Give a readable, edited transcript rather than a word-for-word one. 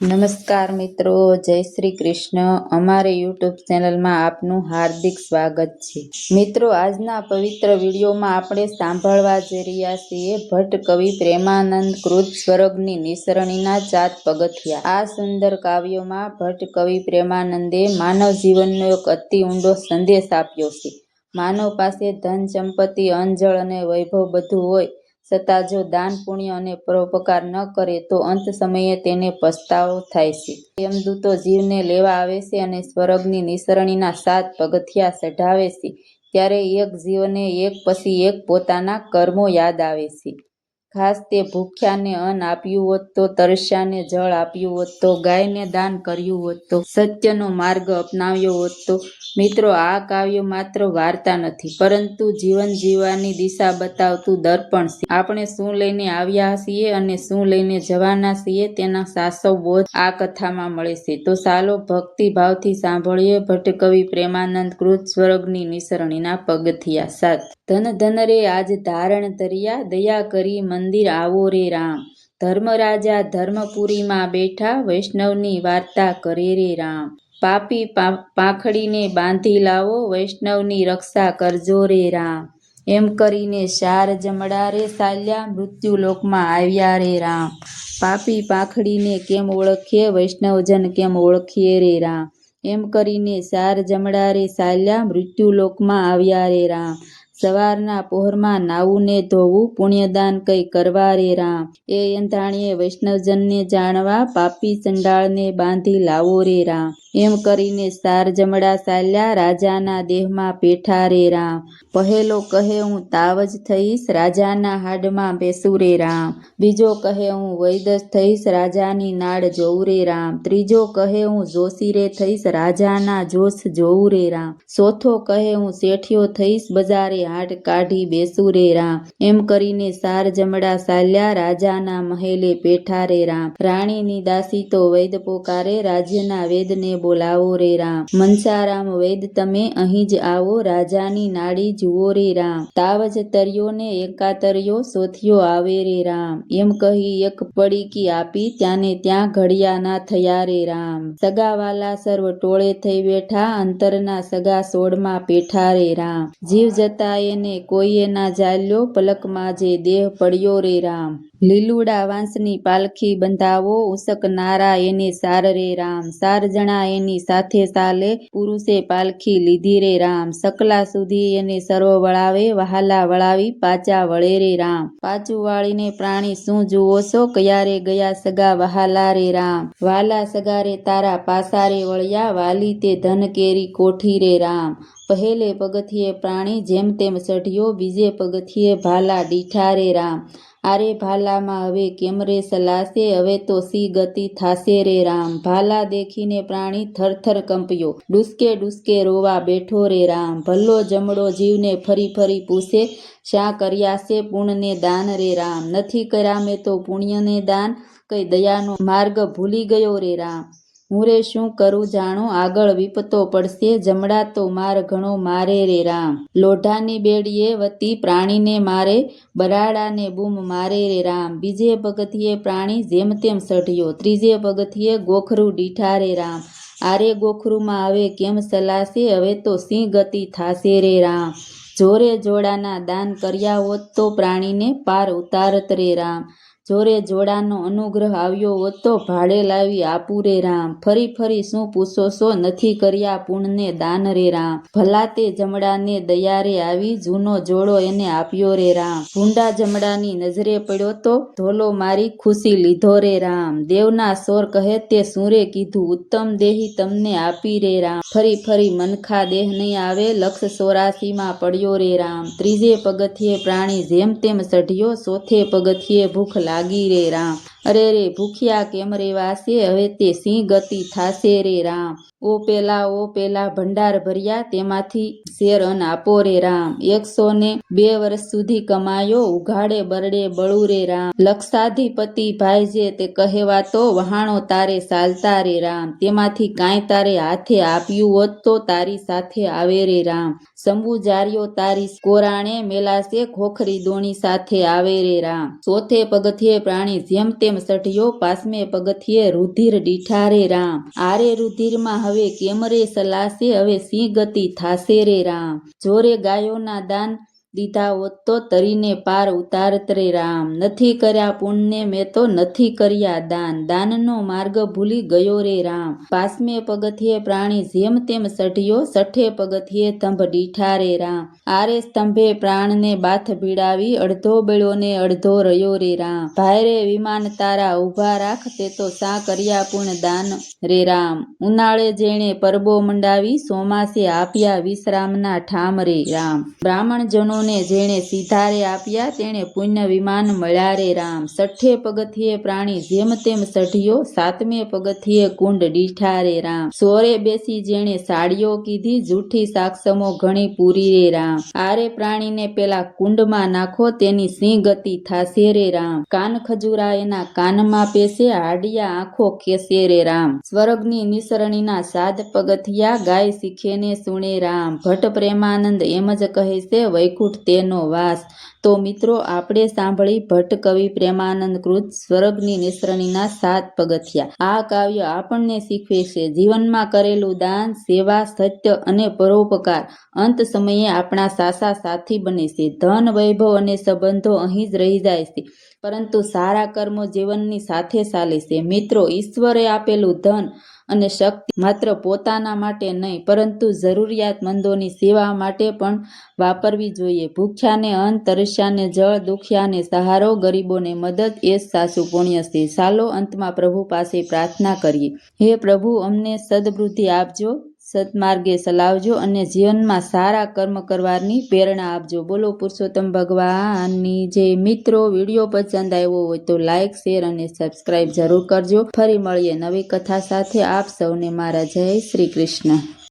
નમસ્કાર મિત્રો, જય શ્રી કૃષ્ણ. અમારે યુટ્યુબ ચેનલમાં આપનું હાર્દિક સ્વાગત છે. મિત્રો, આજના પવિત્ર વિડીયોમાં આપણે સાંભળવા જઈ રહ્યા છીએ ભટ્ટ કવિ પ્રેમાનંદ કૃત સ્વર્ગની નિસરણીના 7 પગથિયા. આ સુંદર કાવ્યોમાં ભટ્ટ કવિ પ્રેમાનંદે માનવ જીવનનો એક અતિ ઊંડો સંદેશ આપ્યો છે. માનવ પાસે ધન સંપત્તિ અંજળ અને વૈભવ બધું હોય છતાં જો દાન પુણ્ય અને પરોપકાર ન કરે તો અંત સમયે તેને પસ્તાવો થાય છે. યમદૂતો જીવને લેવા આવે છે અને સ્વર્ગની નિસરણીના 7 પગથિયા ચઢાવે છે ત્યારે એક જીવને એક પછી એક પોતાના કર્મો યાદ આવે છે. ખાસ તે ભૂખ્યાને અન્ન આપ્યું હોત તો, તરસ્યાને જળ આપ્યું હોત તો, ગાયને દાન કર્યું હોત તો, સત્યનો માર્ગ અપનાવ્યો હોત તો. મિત્રો, આ કાવ્ય માત્ર વાર્તા નથી પરંતુ જીવન જીવવાની દિશા બતાવતું દર્પણ છે. આપણે શું લઈને આવ્યા છીએ અને શું લઈને જવાના છીએ તેના સાચો બોધ આ કથામાં મળે છે. તો ચાલો ભક્તિભાવથી સાંભળીએ ભટ્ટ કવિ પ્રેમાનંદ કૃત સ્વર્ગની નિસરણીના પગથિયા 7. ધન ધન રે આજ ધારણ ધર્યા, દયા કરી મંદિર આવો રે રામ. ધર્મરાજા ધર્મપુરીમાં બેઠા, વૈષ્ણવની વાર્તા કરે રે રામ. પાપી પાંખડીને બાંધી લાવો, વૈષ્ણવની રક્ષા કરજો રે રામ. એમ કરીને 4 જમડા રે ચાલ્યા, મૃત્યુલોકમાં આવ્યા રે રામ. પાપી પાંખડીને કેમ ઓળખીએ, વૈષ્ણવજન કેમ ઓળખીએ રે રામ. એમ કરીને 4 જમડા રે ચાલ્યા, મૃત્યુલોકમાં આવ્યા રે રામ. સવારના પહોરમાં નાવું ને ધોવું, પુણ્યદાન કઈ કરવા રે રામ. એ એંધાણીએ વૈષ્ણવજનને જાણવા, પાપી ચંડાળને બાંધી લાવો રે રામ. એમ કરીને 4 જમડા ચાલ્યા, રાજાના દેહમાં પેઠા રે રામ. પહેલો કહે હું તાવ જ થઈશ, રાજાના હાડમાં બેસું રે રામ. બીજો કહે હું વૈદ્ય થઈશ, રાજાની નાડ જોઉં રે રામ. ત્રીજો કહે હું જોશીરે થઈશ, રાજાના જોશ જોઉં રે રામ. ચોથો કહે હું શેઠિયો થઈશ, બજારે હાટ કાઢી બેસું રે રામ. એમ કરીને 4 જમડા ચાલ્યા, રાજાના મહેલે પેઠા રે રામ. રાણીની દાસી તો વૈદ પોકારે, રાજ્યના વેદને બોલાવો રે રામ. મનસારામ વૈદ તમે અહીં જ આવો, રાજાની નાડી જુઓ રે રામ. તાવ જ તર્યો ને એકાતર્યો, સોથિયો આવે રે રામ. એમ કહી એક પડીકી આપી, ત્યાંને ત્યાં ઘડિયા ના થયા રે રામ. સગાવાલા સર્વ ટોળે થઈ બેઠા, અંતરના સગા સોળમાં પેઠા રે રામ. જીવ જતા એને કોઈએ ના જાલ્યો, પલકમાં જે દેહ પડ્યો રે રામ. લીલુડા વાંસની પાલખી બંધાવો, ઉસકનારા એને સાર રે રામ. 4 જણા એની સાથે ચાલે, પુરુષે પાલખી લીધી રે રામ. સકલા સુધી એને સર્વ વળાવે, વહાલા વળાવી પાચા વળે રે રામ. પાચું વાળીને પ્રાણી શું જુઓ છો, કયારે ગયા સગા વહાલા રે રામ. વાલા સગારે તારા પાસારે વળ્યા, વાલી તે ધન કેરી કોઠી રે રામ. પહેલે પગથિયે પ્રાણી જેમ તેમ ચઢ્યો, બીજે પગથિયે ભાલા ડીઠા રે રામ. આરે ભાલામાં હવે કેમ રે સલાશે, હવે તો સી ગતિ થાશે રે રામ. ભાલા દેખીને પ્રાણી થરથર કંપ્યો, ડૂસકે ડૂસકે રોવા બેઠો રે રામ. ભલ્લો જમડો જીવને ફરી ફરી પૂછે, શા કર્યા છે પુણ્યને દાન રે રામ. નથી કર્યા મેં તો પુણ્યને દાન, કઈ દયાનો માર્ગ ભૂલી ગયો રે રામ. હું રે શું કરું જાણો, આગળ વિપતો પડશે, જમડા તો માર ઘણો મારે રે રામ. લોઢાની બેડીએ વતી પ્રાણીને મારે, બરાડાને બૂમ મારે રે રામ. બીજે પગથિયે પ્રાણી જેમ તેમ ચઢ્યો, ત્રીજે પગથિયે ગોખરું ડીઠા રે રામ. આરે ગોખરુમાં હવે કેમ સલાશે, હવે તો સિંહ ગતિ થાશે રે રામ. જોરે જોડાના દાન કર્યા હોત તો, પ્રાણીને પાર ઉતારત રે રામ. જોરે જોડાનો અનુગ્રહ આવ્યો હોત તો, ભાડે લાવી આપું રે રામ. ફરી ફરી શું પૂછો છો, નથી કર્યા પુણ્યને દાન રે રામ. ભલા તે જમડાને દયારે આવી, જૂનો જોડો એને આપ્યો રે રામ. ભૂંડા જમડાની નજરે પડ્યો તો, ધોલો મારી ખુશી લીધો રે રામ. દેવના સોર કહે તે શું રે કીધું, ઉત્તમ દેહી તમને આપી રે રામ. ફરી ફરી મનખા દેહ નહીં આવે, લક્ષ 84માં પડ્યો રે રામ. ત્રીજે પગથિયે પ્રાણી જેમ તેમ ચઢ્યો, ચોથે પગથિયે ભૂખ લાગી રે રામ. અરે રે ભૂખ્યા કેમ રેવાશે, હવે તે સિંહ ગતિ થાશે રે રામ. ઓ પેલા ભંડાર ભર્યા, તેમાંથી શેર અન્ન આપો રે રામ. 102 વર્ષ સુધી કમાયો, ઉઘાડે બરડે બળું રે રામ. લક્ષાધિપતિ ભાઈ જે તે કહેવાતો, વહાણો તારે ચાલતા રે રામ. તેમાંથી કાંઈ તારે હાથે આપ્યું હોત તો, તારી સાથે આવે રે રામ. શંભુ જાર્યો તારી કોરાણે, મેલાશે ખોખરી દોણી સાથે આવે રે રામ. ચોથે પગથિયે પ્રાણી જેમ તેમ તેમ સઢિયો, પાસમે પગથિયે રુધિર ડીઠા રે રામ, આરે રુધિરમાં હવે કેમ રે સલાશે, હવે સી ગતિ થાશે રે રામ, જોરે ગાયોના દાન દીધા હોત તો તરીને પાર ઉતારત રે રામ, નથી કર્યા પુણ્ય મેં તો નથી કર્યા દાન, દાનનો માર્ગ ભૂલી ગયો રે રામ, પાસમે પગથિયે પ્રાણી જેમ તેમ સઢિયો, સઠે પગથિયે સ્તંભ ડીઠા રે રામ, આરે સ્તંભે પ્રાણને બાથ ભીડાવી, અડધો બળ્યો ને અડધો રહ્યો રે રામ, ભાયરે વિમાન તારા ઊભા રાખ, તે તો સા કર્યા પુણ્ય દાન રે રામ, ઉનાળે જેણે પરબો મંડાવી, ચોમાસે આપ્યા વિશ્રામના ઠામ રે રામ, બ્રાહ્મણજનોને જેણે સીધારે આપ્યા, તેણે પુણ્ય વિમાન મળ્યા રે રામ, સઠ્ઠે પગથિયે પ્રાણી જેમ તેમ સઢિયો, સાતમે પગથિયે કુંડ ડીઠા રે રામ, સોરે બેસી જેણે સાડીઓ કીધી, જૂઠી સાક્ષમો ઘણી પૂરી રે રામ, આરે પ્રાણીને પેલા કુંડમાં નાખો, તેની સિંહ ગતિ થાશે રે રામ, કાન ખજૂરા એના કાનમાં પેશે, હાડિયા આંખો કેસે રે રામ, સ્વર્ગની નિસરણીના સાત પગથિયા, ગાય શીખે ને સુણે રામ, ભટ્ટ પ્રેમાનંદ એમ જ કહે છે, વૈકુંઠ તેનો વાસ. તો મિત્રો, આપણે સાંભળી ભટ્ટ કવિ પ્રેમાનંદ કૃત સ્વર્ગની નિસરણીના 7 પગથિયા. આ કાવ્ય આપણને શીખવે છે જીવનમાં કરેલું દાન, સેવા, સત્ય અને પરોપકાર અંત સમયે આપણા સાચા સાથી બને છે. ધન, વૈભવ અને સંબંધો અહીં જ રહી જાય છે, પરંતુ સારા કર્મો જીવનની સાથે ચાલે છે. મિત્રો, ઈશ્વરે આપેલું ધન અને શક્તિ માત્ર પોતાના માટે નહીં, પરંતુ જરૂરિયાતમંદોની સેવા માટે પણ વાપરવી જોઈએ. ભૂખ્યાને અન્ન, તરસ્યાને જળ, દુખિયાને સહારો, ગરીબોને મદદ એ જ સાચું પુણ્ય છે. ચાલો અંતમાં પ્રભુ પાસે પ્રાર્થના કરીએ. હે પ્રભુ, અમને સદબુદ્ધિ આપજો, સદમાર્ગે ચલાવજો અને જીવનમાં સારા કર્મ કરવાની પ્રેરણા આપજો. બોલો પુરુષોત્તમ ભગવાનની જય. મિત્રો, વિડીયો પસંદ આવ્યો હોય તો લાઇક, શેર અને સબસ્ક્રાઇબ જરૂર કરજો. ફરી મળીએ નવી કથા સાથે. આપ સૌને મારા જય શ્રી કૃષ્ણ.